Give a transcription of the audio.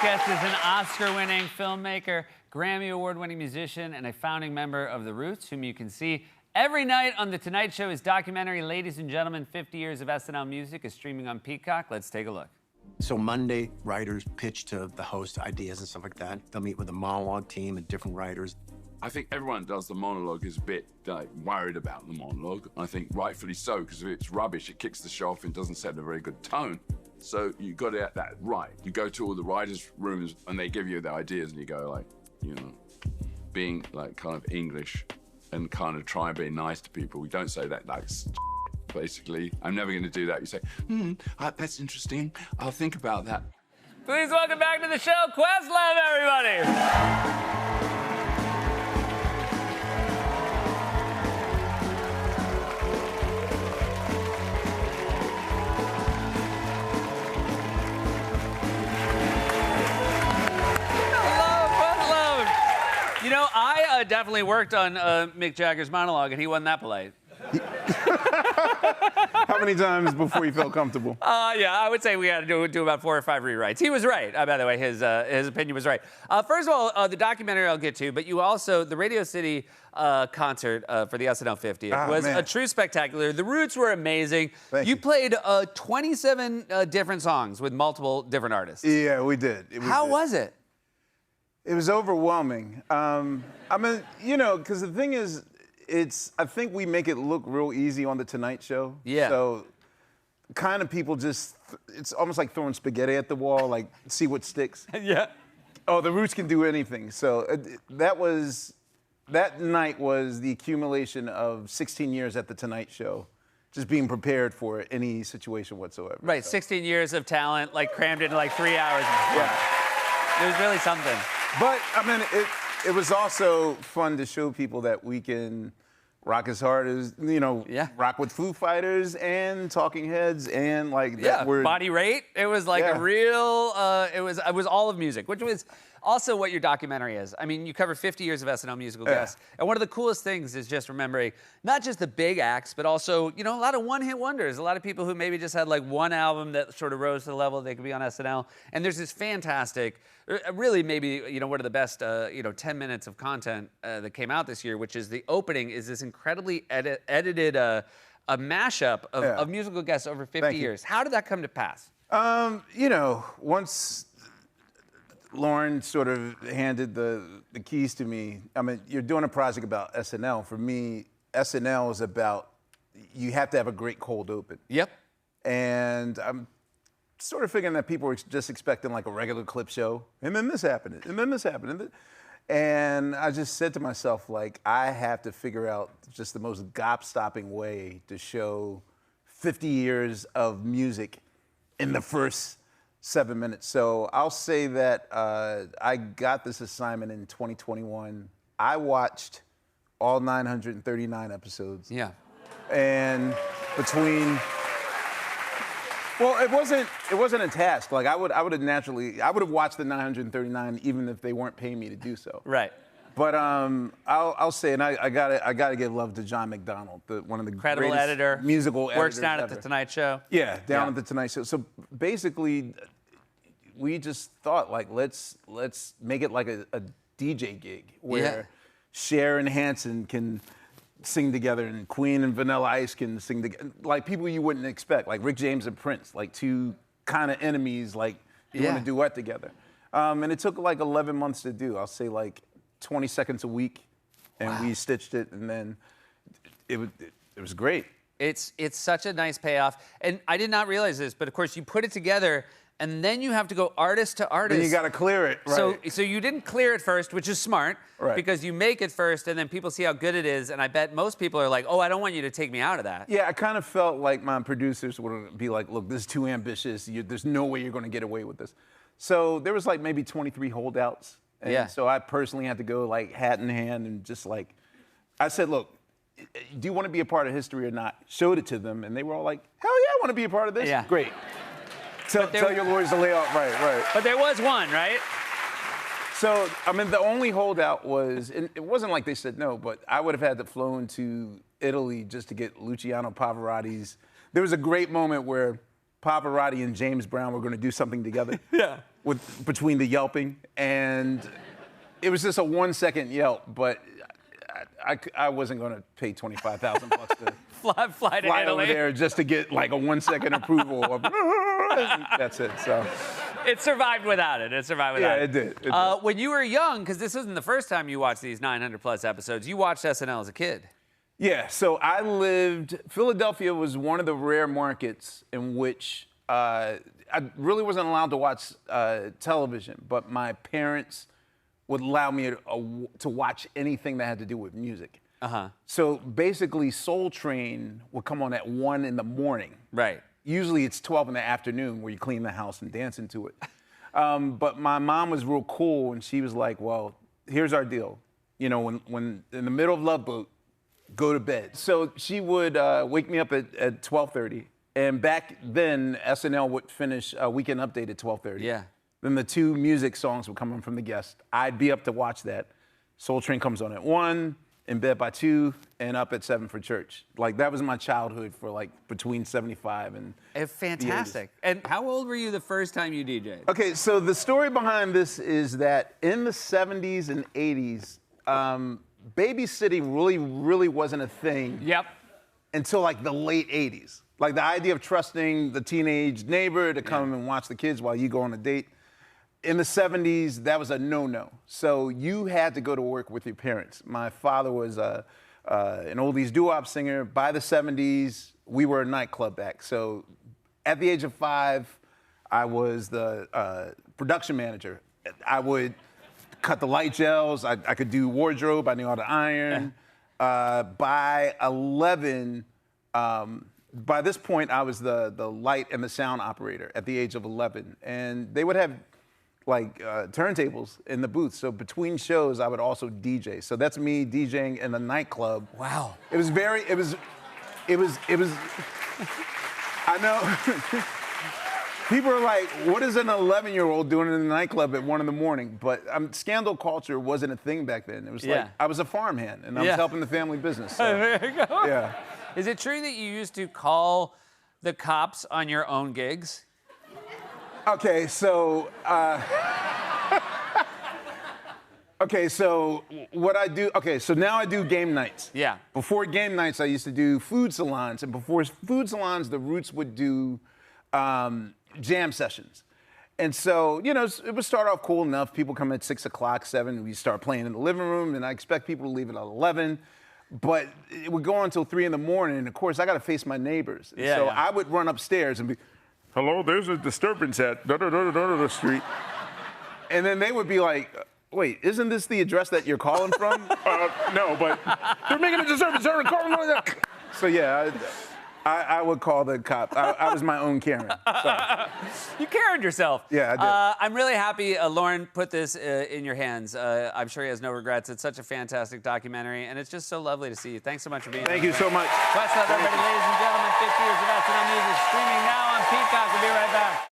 next guest is an Oscar-winning filmmaker, Grammy Award-winning musician, and a founding member of The Roots, whom you can see every night on The Tonight Show. His documentary, Ladies and Gentlemen, 50 Years of SNL Music, is streaming on Peacock. Let's take a look. So Monday, writers pitch to the host ideas and stuff like that. They'll meet with a monologue team and different writers. I think everyone who does the monologue is a bit worried about the monologue. I think rightfully so, because if it's rubbish, it kicks the show off and doesn't set a very good tone. So you got to get that right. You go to all the writers' rooms and they give you the ideas and you go like, you know, being like kind of English and kind of try and be nice to people. We don't say that like, basically. I'm never going to do that. You say, that's interesting. I'll think about that. Please welcome back to the show, Questlove, everybody. You know, I definitely worked on Mick Jagger's monologue, and he wasn't that polite. How many times before you felt comfortable? Yeah, I would say we had to do about 4 or 5 rewrites. He was right. By the way, his opinion was right. First of all, the documentary I'll get to, but you also, the Radio City concert for the SNL 50th was a true spectacular. The Roots were amazing. Thank you you. played 27 different songs with multiple different artists. Yeah, we did. How was it? It was overwhelming. I mean, you know, because the thing is, I think we make it look real easy on The Tonight Show. Yeah. So kind of people just, it's almost like throwing spaghetti at the wall, like, see what sticks. Yeah. Oh, the Roots can do anything. So that night was the accumulation of 16 years at The Tonight Show, just being prepared for any situation whatsoever. Right, so. 16 years of talent, like crammed into like 3 hours. Yeah. It was really something. But, I mean, it was also fun to show people that we can rock as hard as, you know, rock with Foo Fighters and Talking Heads and, like, that word. Body Rate. It was like a real, it was all of music, which was also what your documentary is. I mean, you cover 50 years of SNL musical guests. And one of the coolest things is just remembering not just the big acts, but also, you know, a lot of one-hit wonders. A lot of people who maybe just had like one album that sort of rose to the level they could be on SNL. And there's this fantastic, really maybe, you know, one of the best, 10 minutes of content that came out this year, which is the opening is this incredibly edited a mashup of musical guests over 50 years. How did that come to pass? You know, once Lauren sort of handed the keys to me, I mean, you're doing a project about SNL. For me, SNL is about, you have to have a great cold open. Yep. And I'm sort of figuring that people were just expecting like a regular clip show, and then this happened, and then this happened. And I just said to myself, like, I have to figure out just the most gobstopping way to show 50 years of music in the first 7 minutes. So I'll say that I got this assignment in 2021. I watched all 939 episodes. Yeah. And between, well, it wasn't a task. Like I would have watched the 939 even if they weren't paying me to do so. Right. But I'll say, and I gotta give love to John McDonald, one of the incredible greatest editor, musical editors works down ever. at the Tonight Show. Yeah, down at the Tonight Show. So basically, we just thought like let's make it like a DJ gig where Cher and Hanson can sing together and Queen and Vanilla Ice can sing together, like people you wouldn't expect, like Rick James and Prince, like two kind of enemies, like you want to duet together. And it took like 11 months to do. I'll say like 20 seconds a week, and we stitched it, and then it was great. It's such a nice payoff, and I did not realize this, but of course you put it together, and then you have to go artist to artist. Then you got to clear it, right? So you didn't clear it first, which is smart, because you make it first, and then people see how good it is, and I bet most people are like, oh, I don't want you to take me out of that. Yeah, I kind of felt like my producers would be like, look, this is too ambitious. There's no way you're going to get away with this. So there was like maybe 23 holdouts. And so I personally had to go like hat in hand and just like, I said, look, do you want to be a part of history or not? Showed it to them, and they were all like, hell yeah, I want to be a part of this. Yeah. Great. Tell your lawyers to lay off. Right. But there was one, right? So, I mean, the only holdout was, and it wasn't like they said no, but I would have had to flown to Italy just to get Luciano Pavarotti's. There was a great moment where Pavarotti and James Brown were going to do something together. between the yelping, and it was just a 1-second yelp, but I wasn't going to pay $25,000 to fly to fly Italy. over there just to get like a 1-second approval of. That's it. So It survived without it. It survived without yeah, it. it did. When you were young, because this wasn't the first time you watched these 900+ episodes, you watched SNL as a kid. Yeah, so Philadelphia was one of the rare markets in which I really wasn't allowed to watch television, but my parents would allow me to watch anything that had to do with music. Uh-huh. So basically, Soul Train would come on at 1 in the morning. Right. Usually it's 12 in the afternoon where you clean the house and dance into it. But my mom was real cool, and she was like, well, here's our deal. You know, when in the middle of Love Boat, go to bed. So she would wake me up at 12:30. And back then, SNL would finish Weekend Update at 12:30. Yeah. Then the 2 music songs would come in from the guest. I'd be up to watch that. Soul Train comes on at 1, in bed by 2, and up at 7 for church. Like, that was my childhood for like between 75 and Fantastic. And how old were you the first time you DJ'd? Okay, so the story behind this is that in the 70s and 80s, babysitting really wasn't a thing. Yep. Until like the late 80s. Like the idea of trusting the teenage neighbor to come and watch the kids while you go on a date. In the 70s, that was a no-no. So you had to go to work with your parents. My father was an oldies doo-wop singer. By the 70s, we were a nightclub act. So at the age of 5, I was the production manager. I would cut the light gels. I could do wardrobe. I knew how to iron. By 11, by this point, I was the light and the sound operator at the age of 11. And they would have like turntables in the booth. So between shows, I would also DJ. So that's me DJing in the nightclub. Wow. It was I know. People are like, what is an 11-year-old doing in the nightclub at 1 in the morning? But scandal culture wasn't a thing back then. It was like, I was a farmhand, and I was helping the family business. So, there you go. Yeah. Is it true that you used to call the cops on your own gigs? Okay, so what I do, so now I do game nights. Yeah. Before game nights, I used to do food salons, and before food salons, the Roots would do jam sessions. And so, you know, it would start off cool enough. People come at 6 o'clock, 7, we start playing in the living room, and I expect people to leave at 11. But it would go on until 3 in the morning, and of course, I got to face my neighbors. And so I would run upstairs and be, hello, there's a disturbance at the street. And then they would be like, wait, isn't this the address that you're calling from? No, but they're making a disturbance. They're calling that. So yeah, I would call the cop. I was my own Karen. So. You Karen'd yourself. Yeah, I did. I'm really happy Lauren put this in your hands. I'm sure he has no regrets. It's such a fantastic documentary, and it's just so lovely to see you. Thanks so much for being here. Thank you so much. Questlove, everybody, ladies and gentlemen, 50 years of SNL music streaming now on Peacock. We'll be right back.